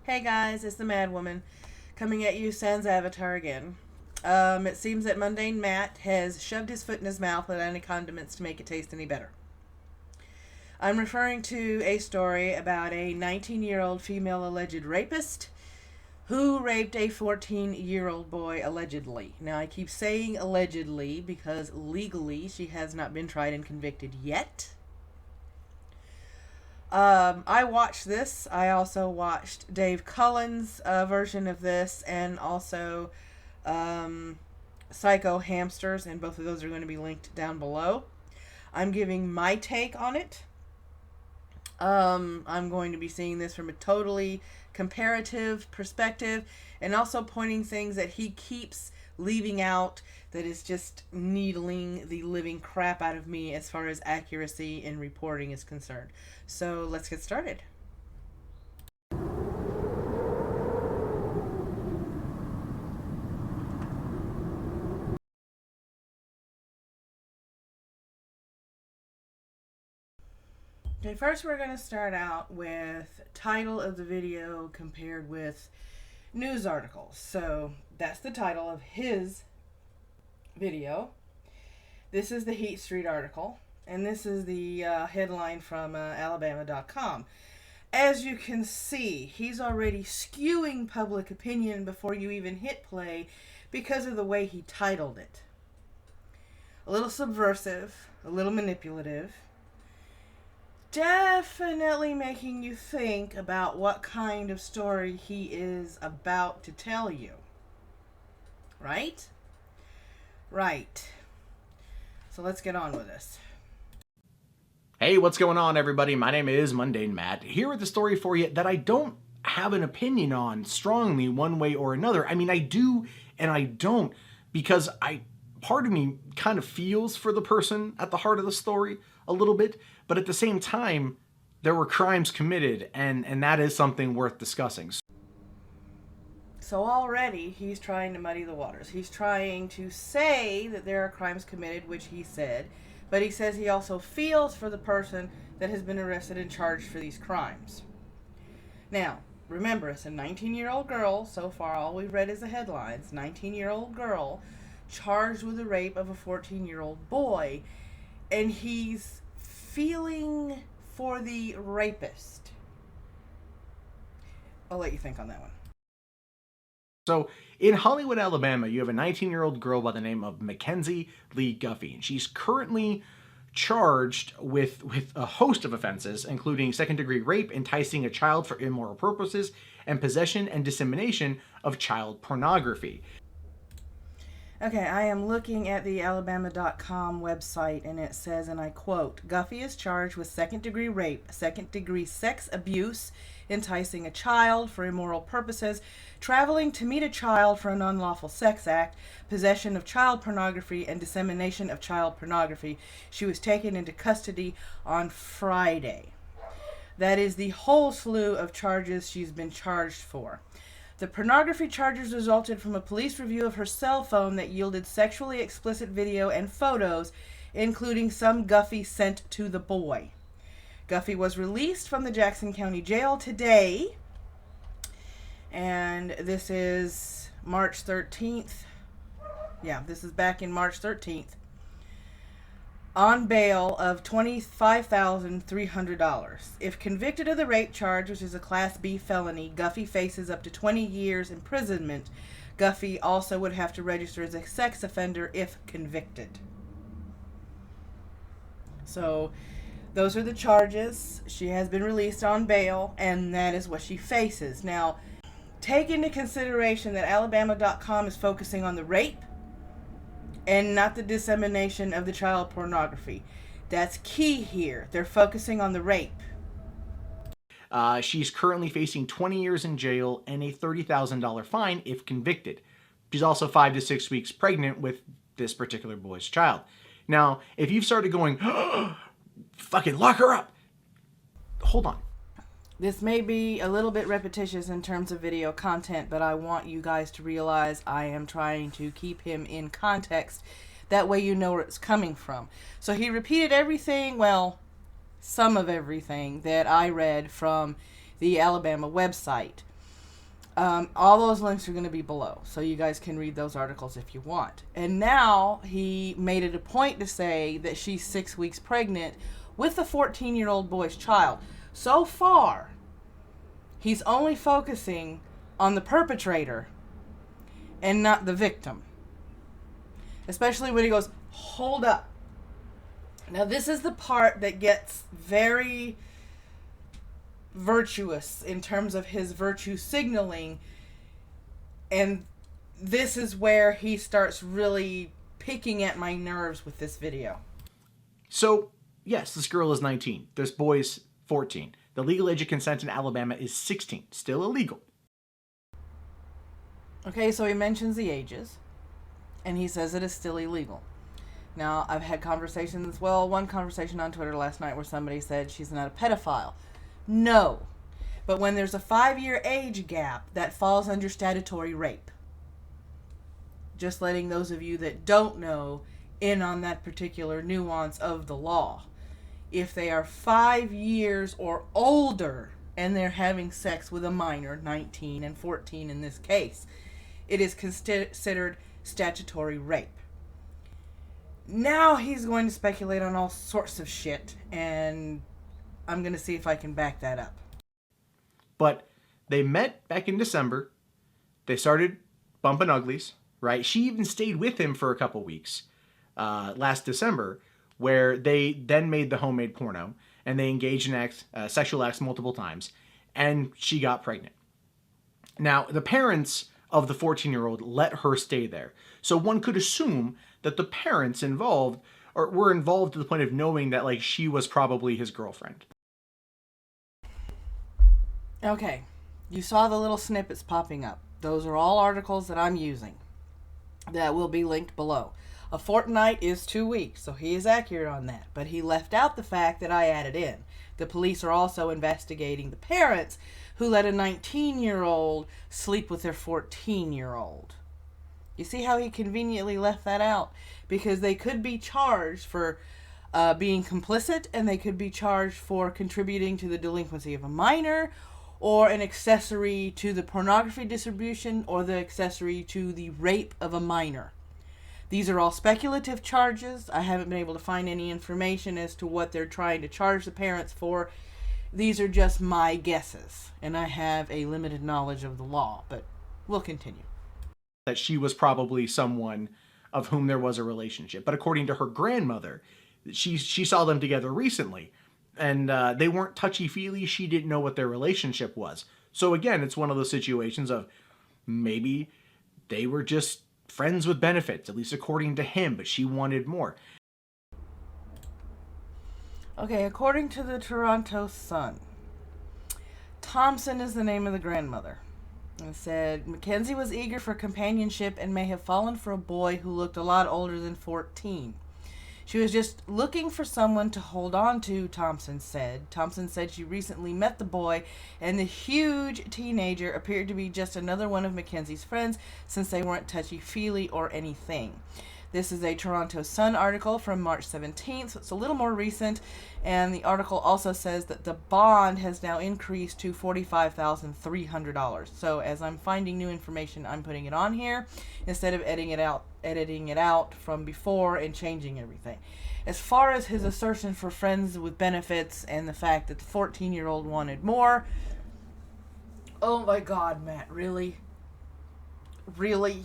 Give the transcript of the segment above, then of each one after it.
Hey guys, it's the Mad Woman coming at you sans Avatar again. It seems that Mundane Matt has shoved his foot in his mouth without any condiments to make it taste any better. I'm referring to a story about a 19-year-old female alleged rapist who raped a 14-year-old boy allegedly. Now, I keep saying allegedly because legally she has not been tried and convicted yet. I watched this. I also watched Dave Cullen's version of this, and also Psycho Hamsters, and both of those are going to be linked down below. I'm giving my take on it. I'm going to be seeing this from a totally comparative perspective, and also pointing things that he keeps leaving out that is just needling the living crap out of me as far as accuracy in reporting is concerned. So let's get started. Okay, first we're going to start out with title of the video compared with news articles. So that's the title of his video. This is the Heat Street article, and this is the headline from Alabama.com. As you can see, he's already skewing public opinion before you even hit play because of the way he titled it. A little subversive, a little manipulative, definitely making you think about what kind of story he is about to tell you. Right? Right. So let's get on with this. Hey, what's going on, everybody? My name is Mundane Matt, here with a story for you that I don't have an opinion on strongly one way or another. I mean, I do and I don't, because part of me kind of feels for the person at the heart of the story a little bit, but at the same time, there were crimes committed, and that is something worth discussing. So already he's trying to muddy the waters. He's trying to say that there are crimes committed, which he said, but he says he also feels for the person that has been arrested and charged for these crimes. Now, remember, it's a 19-year-old girl. So far, all we've read is the headlines. 19-year-old girl charged with the rape of a 14-year-old boy, and he's feeling for the rapist. I'll let you think on that one. So, in Hollywood, Alabama, you have a 19-year-old girl by the name of Mackenzie Lee Guffey, and she's currently charged with a host of offenses, including second-degree rape, enticing a child for immoral purposes, and possession and dissemination of child pornography. Okay, I am looking at the Alabama.com website, and it says, and I quote, Guffey is charged with second-degree rape, second-degree sex abuse, enticing a child for immoral purposes, traveling to meet a child for an unlawful sex act, possession of child pornography, and dissemination of child pornography. She was taken into custody on Friday. That is the whole slew of charges she's been charged for. The pornography charges resulted from a police review of her cell phone that yielded sexually explicit video and photos, including some Guffey sent to the boy. Guffey was released from the Jackson County Jail today, and this is March 13th. Yeah, this is back in March 13th. On bail of $25,300. If convicted of the rape charge, which is a Class B felony, Guffey faces up to 20 years imprisonment. Guffey also would have to register as a sex offender if convicted. So, those are the charges. She has been released on bail, and that is what she faces. Now, take into consideration that Alabama.com is focusing on the rape and not the dissemination of the child pornography. That's key here. They're focusing on the rape. She's currently facing 20 years in jail and a $30,000 fine if convicted. She's also 5 to 6 weeks pregnant with this particular boy's child. Now, if you've started going, fucking lock her up, hold on. This may be a little bit repetitious in terms of video content, but I want you guys to realize I am trying to keep him in context. That way you know where it's coming from. So he repeated everything, well, some of everything that I read from the Alabama website. All those links are going to be below, so you guys can read those articles if you want. And now he made it a point to say that she's 6 weeks pregnant with a 14-year-old boy's child. So far, he's only focusing on the perpetrator and not the victim. Especially when he goes, hold up. Now, this is the part that gets very virtuous in terms of his virtue signaling, and this is where he starts really picking at my nerves with this video. So, yes, this girl is 19. This boy's 14. The legal age of consent in Alabama is 16. Still illegal. Okay, so he mentions the ages, and he says it is still illegal. Now, I've had conversations, one conversation on Twitter last night where somebody said she's not a pedophile. No. But when there's a 5-year age gap, that falls under statutory rape. Just letting those of you that don't know in on that particular nuance of the law. If they are 5 years or older and they're having sex with a minor, 19 and 14 in this case, it is considered statutory rape. Now he's going to speculate on all sorts of shit, and I'm going to see if I can back that up. But they met back in December. They started bumping uglies, right? She even stayed with him for a couple weeks last December, where they then made the homemade porno, and they engaged in sexual acts multiple times, and she got pregnant. Now, the parents of the 14-year-old let her stay there. So one could assume that the parents involved or were involved to the point of knowing that, like, she was probably his girlfriend. Okay, you saw the little snippets popping up. Those are all articles that I'm using that will be linked below. A fortnight is 2 weeks, so he is accurate on that. But he left out the fact that I added in. The police are also investigating the parents who let a 19-year-old sleep with their 14-year-old. You see how he conveniently left that out? Because they could be charged for being complicit, and they could be charged for contributing to the delinquency of a minor, or an accessory to the pornography distribution, or the accessory to the rape of a minor. These are all speculative charges. I haven't been able to find any information as to what they're trying to charge the parents for. These are just my guesses, and I have a limited knowledge of the law, but we'll continue. That she was probably someone of whom there was a relationship. But according to her grandmother, she saw them together recently, and they weren't touchy-feely. She didn't know what their relationship was. So again, it's one of those situations of maybe they were just friends with benefits, at least according to him, but she wanted more. Okay, according to the Toronto Sun, Thompson is the name of the grandmother. It said, Mackenzie was eager for companionship and may have fallen for a boy who looked a lot older than 14. She was just looking for someone to hold on to, Thompson said. Thompson said she recently met the boy, and the huge teenager appeared to be just another one of Mackenzie's friends, since they weren't touchy-feely or anything. This is a Toronto Sun article from March 17th, so it's a little more recent, and the article also says that the bond has now increased to $45,300. So as I'm finding new information, I'm putting it on here instead of editing it out from before and changing everything. As far as his assertion for friends with benefits and the fact that the 14-year-old wanted more, oh my God, Matt, really? Really?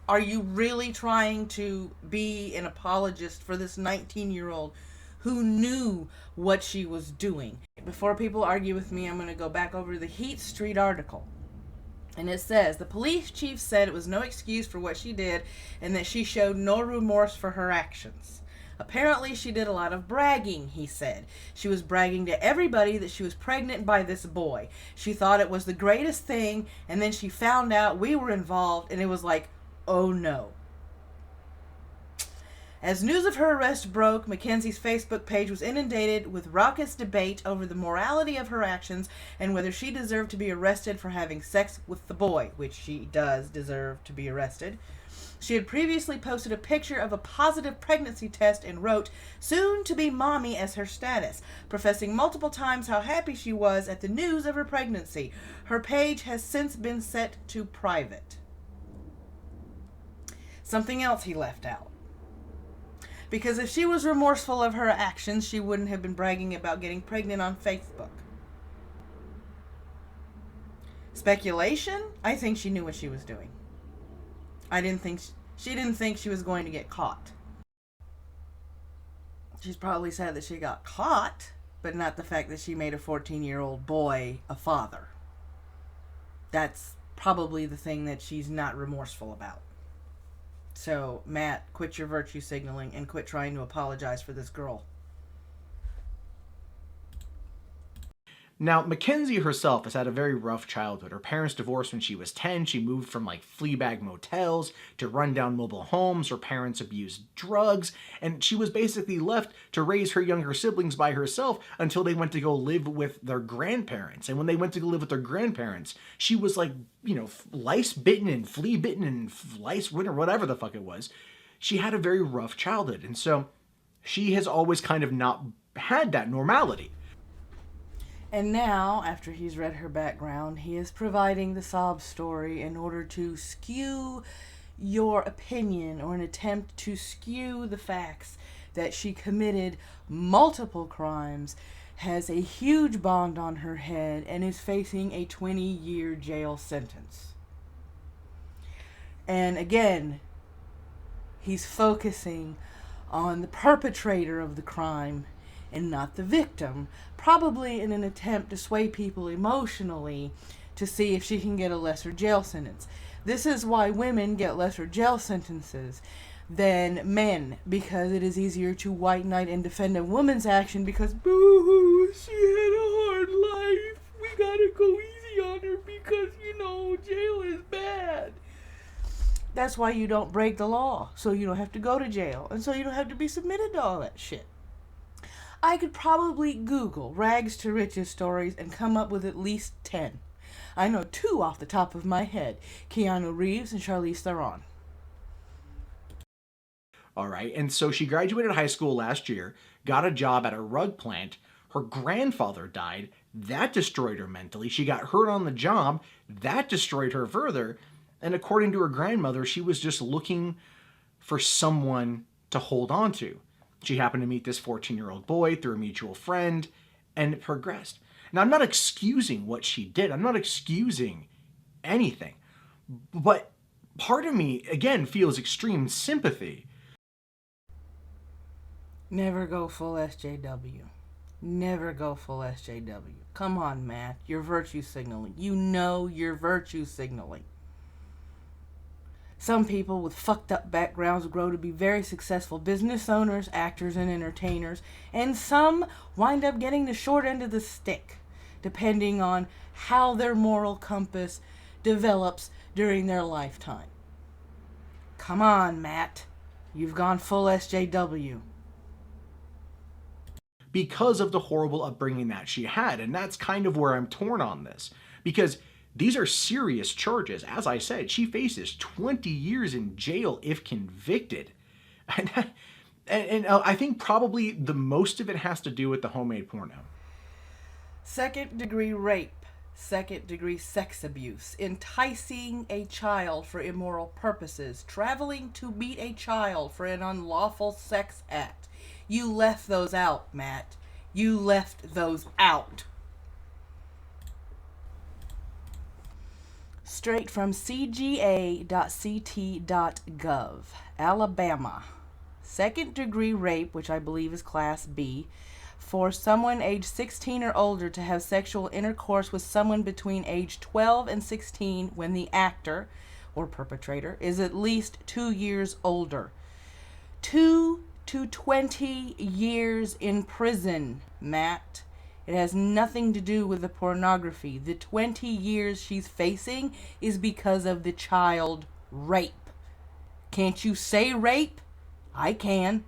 Are you really trying to be an apologist for this 19-year-old who knew what she was doing? Before people argue with me, I'm going to go back over the Heat Street article. And it says, the police chief said it was no excuse for what she did and that she showed no remorse for her actions. Apparently, she did a lot of bragging, he said. She was bragging to everybody that she was pregnant by this boy. She thought it was the greatest thing, and then she found out we were involved, and it was like, oh no. As news of her arrest broke, Mackenzie's Facebook page was inundated with raucous debate over the morality of her actions and whether she deserved to be arrested for having sex with the boy, which she does deserve to be arrested. She had previously posted a picture of a positive pregnancy test and wrote, "Soon to be mommy" as her status, professing multiple times how happy she was at the news of her pregnancy. Her page has since been set to private. Something else he left out. Because if she was remorseful of her actions, she wouldn't have been bragging about getting pregnant on Facebook. Speculation? I think she knew what she was doing. She didn't think she was going to get caught. She's probably sad that she got caught, but not the fact that she made a 14-year-old boy a father. That's probably the thing that she's not remorseful about. So, Matt, quit your virtue signaling and quit trying to apologize for this girl. Now, Mackenzie herself has had a very rough childhood. Her parents divorced when she was 10. She moved from like fleabag motels to rundown mobile homes. Her parents abused drugs. And she was basically left to raise her younger siblings by herself until they went to go live with their grandparents. And when they went to go live with their grandparents, she was like, you know, lice bitten and flea bitten and lice or whatever the fuck it was. She had a very rough childhood. And so she has always kind of not had that normality. And now, after he's read her background, he is providing the sob story in order to skew your opinion or an attempt to skew the facts that she committed multiple crimes, has a huge bond on her head, and is facing a 20-year jail sentence. And again, he's focusing on the perpetrator of the crime and not the victim, probably in an attempt to sway people emotionally to see if she can get a lesser jail sentence. This is why women get lesser jail sentences than men, because it is easier to white knight and defend a woman's action because, boo-hoo, she had a hard life. We gotta go easy on her because, you know, jail is bad. That's why you don't break the law, so you don't have to go to jail, and so you don't have to be submitted to all that shit. I could probably Google rags to riches stories and come up with at least 10. I know 2 off the top of my head, Keanu Reeves and Charlize Theron. All right, and so she graduated high school last year, got a job at a rug plant. Her grandfather died. That destroyed her mentally. She got hurt on the job. That destroyed her further. And according to her grandmother, she was just looking for someone to hold on to. She happened to meet this 14-year-old boy through a mutual friend, and it progressed. Now, I'm not excusing what she did. I'm not excusing anything. But part of me, again, feels extreme sympathy. Never go full SJW. Never go full SJW. Come on, Matt. You're virtue signaling. You know you're virtue signaling. Some people with fucked up backgrounds grow to be very successful business owners, actors, and entertainers, and some wind up getting the short end of the stick, depending on how their moral compass develops during their lifetime. Come on, Matt. You've gone full SJW. Because of the horrible upbringing that she had, and that's kind of where I'm torn on this. Because these are serious charges. As I said, she faces 20 years in jail if convicted. And I think probably the most of it has to do with the homemade porno. Second-degree rape, second-degree sex abuse, enticing a child for immoral purposes, traveling to meet a child for an unlawful sex act. You left those out, Matt. You left those out. Straight from cga.ct.gov, Alabama. Second-degree rape, which I believe is Class B, for someone age 16 or older to have sexual intercourse with someone between age 12 and 16 when the actor or perpetrator is at least 2 years older. 2 to 20 years in prison, Matt. It has nothing to do with the pornography. The 20 years she's facing is because of the child rape. Can't you say rape? I can.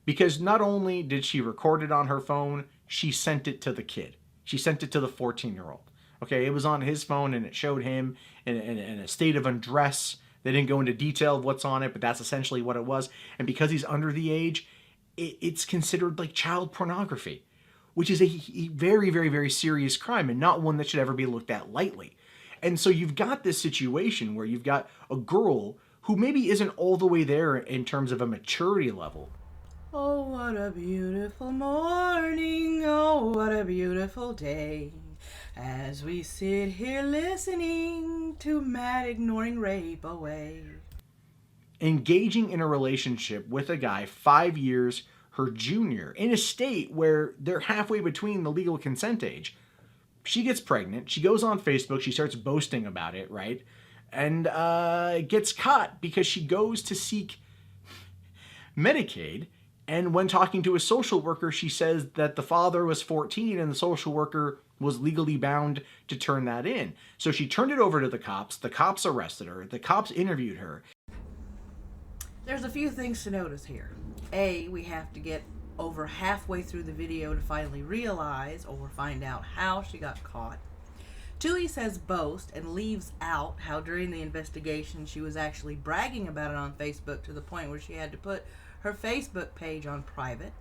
Because not only did she record it on her phone, she sent it to the kid. She sent it to the 14-year-old. Okay, it was on his phone and it showed him in a state of undress. They didn't go into detail of what's on it, but that's essentially what it was. And because he's under the age, it's considered like child pornography, which is a very, very, very serious crime and not one that should ever be looked at lightly. And so you've got this situation where you've got a girl who maybe isn't all the way there in terms of a maturity level. Oh, what a beautiful morning, oh, what a beautiful day, as we sit here listening to Matt ignoring rape away. Engaging in a relationship with a guy 5 years her junior in a state where they're halfway between the legal consent age. She gets pregnant. She goes on Facebook. She starts boasting about it, right? And gets caught because she goes to seek Medicaid. And when talking to a social worker, she says that the father was 14 and the social worker was legally bound to turn that in. So she turned it over to the cops. The cops arrested her. The cops interviewed her. There's a few things to notice here. A, we have to get over halfway through the video to finally realize or find out how she got caught. 2, he says boast and leaves out how during the investigation she was actually bragging about it on Facebook to the point where she had to put her Facebook page on private.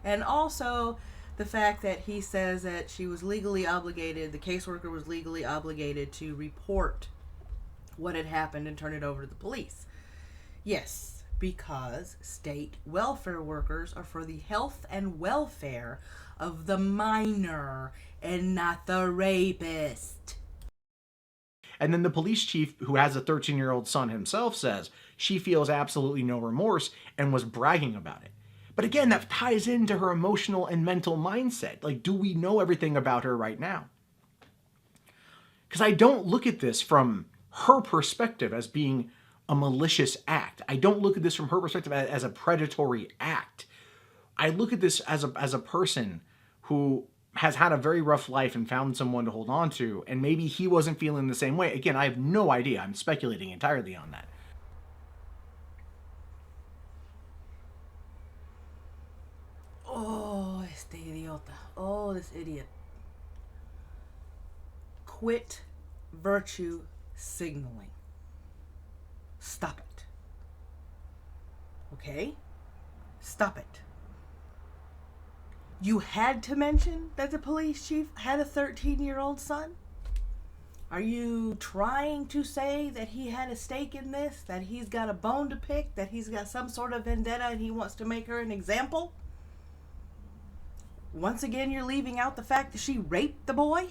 And also the fact that he says that she was legally obligated, the caseworker was legally obligated to report what had happened and turn it over to the police. Yes, because state welfare workers are for the health and welfare of the minor and not the rapist. And then the police chief, who has a 13-year-old son himself, says she feels absolutely no remorse and was bragging about it. But again, that ties into her emotional and mental mindset. Like, do we know everything about her right now? Because I don't look at this from her perspective as being a malicious act. I don't look at this from her perspective as a predatory act. I look at this as a person who has had a very rough life and found someone to hold on to, and maybe he wasn't feeling the same way. Again, I have no idea. I'm speculating entirely on that. Oh, este idiota. Oh, this idiot. Quit virtue signaling. Stop it. Okay? Stop it. You had to mention that the police chief had a 13-year-old son? Are you trying to say that he had a stake in this? That he's got a bone to pick? That he's got some sort of vendetta and he wants to make her an example? Once again, you're leaving out the fact that she raped the boy?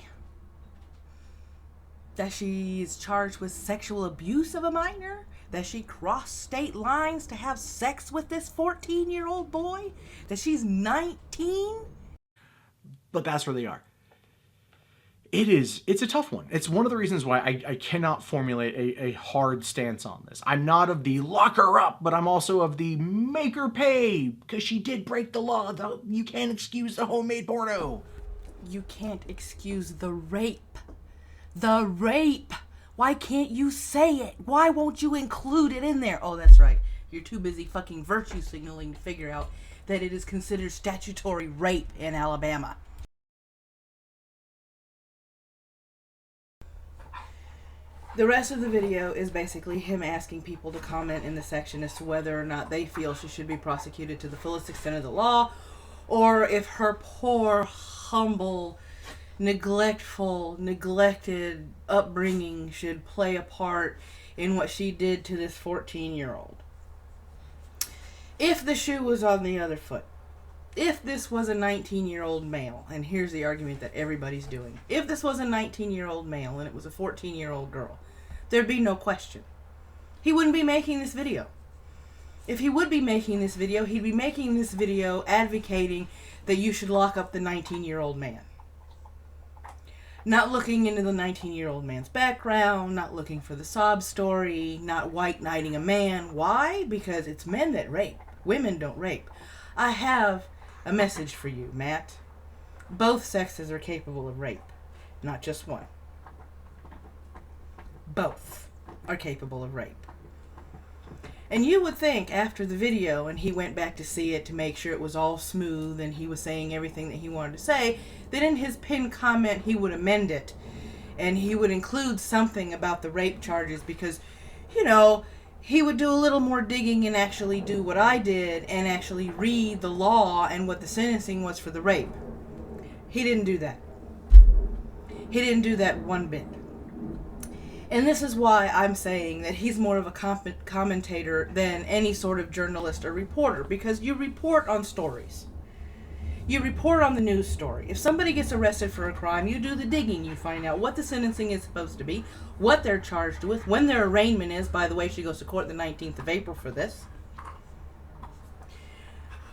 That she's charged with sexual abuse of a minor? That she crossed state lines to have sex with this 14-year-old boy? That she's 19? But that's where they are. It's a tough one. It's one of the reasons why I cannot formulate a hard stance on this. I'm not of the lock her up, but I'm also of the make her pay, because she did break the law. You can't excuse the homemade porno. You can't excuse the rape. The rape! Why can't you say it? Why won't you include it in there? Oh, that's right. You're too busy fucking virtue signaling to figure out that it is considered statutory rape in Alabama. The rest of the video is basically him asking people to comment in the section as to whether or not they feel she should be prosecuted to the fullest extent of the law, or if her poor, humble, neglected upbringing should play a part in what she did to this 14-year-old. If the shoe was on the other foot, if this was a 19-year-old male, and here's the argument that everybody's doing, if this was a 19-year-old male and it was a 14-year-old girl, there'd be no question. He wouldn't be making this video. If he would be making this video, he'd be making this video advocating that you should lock up the 19-year-old man. Not looking into the 19-year-old man's background, not looking for the sob story, not white knighting a man. Why? Because it's men that rape. Women don't rape. I have a message for you, Matt. Both sexes are capable of rape, not just one. Both. are capable of rape. And you would think after the video, and he went back to see it to make sure it was all smooth and he was saying everything that he wanted to say, that in his pinned comment he would amend it and he would include something about the rape charges because, you know, he would do a little more digging and actually do what I did and actually read the law and what the sentencing was for the rape. He didn't do that. He didn't do that one bit. And this is why I'm saying that he's more of a commentator than any sort of journalist or reporter, because you report on stories. You report on the news story. If somebody gets arrested for a crime, you do the digging. You find out what the sentencing is supposed to be, what they're charged with, when their arraignment is. By the way, she goes to court the 19th of April for this.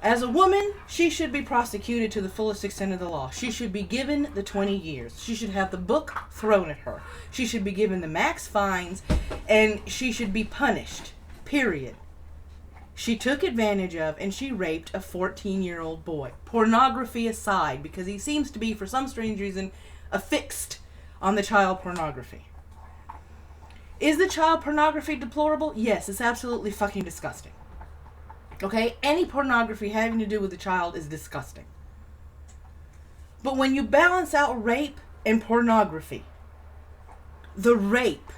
As a woman, she should be prosecuted to the fullest extent of the law. She should be given the 20 years. She should have the book thrown at her. She should be given the max fines, and she should be punished. Period. She took advantage of and she raped a 14-year-old boy. Pornography aside, because he seems to be, for some strange reason, affixed on the child pornography. Is the child pornography deplorable? Yes, it's absolutely fucking disgusting. Okay? Any pornography having to do with a child is disgusting. But when you balance out rape and pornography, the rape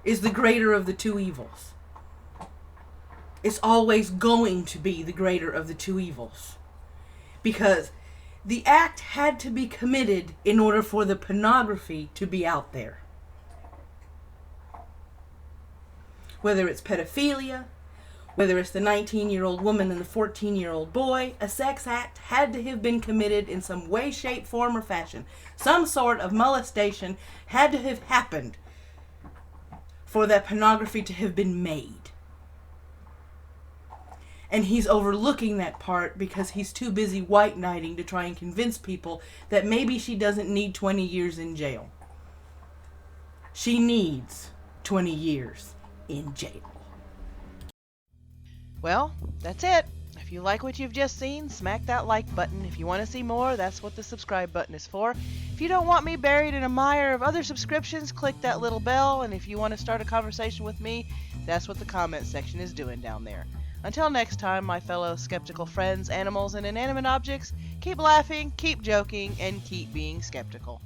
is the greater of the two evils. It's always going to be the greater of the two evils. Because the act had to be committed in order for the pornography to be out there. Whether it's pedophilia, whether it's the 19-year-old woman and the 14-year-old boy, a sex act had to have been committed in some way, shape, form, or fashion. Some sort of molestation had to have happened for that pornography to have been made. And he's overlooking that part because he's too busy white knighting to try and convince people that maybe she doesn't need 20 years in jail. She needs 20 years in jail. Well, that's it. If you like what you've just seen, smack that like button. If you want to see more, that's what the subscribe button is for. If you don't want me buried in a mire of other subscriptions, click that little bell. And if you want to start a conversation with me, that's what the comment section is doing down there. Until next time, my fellow skeptical friends, animals, and inanimate objects, keep laughing, keep joking, and keep being skeptical.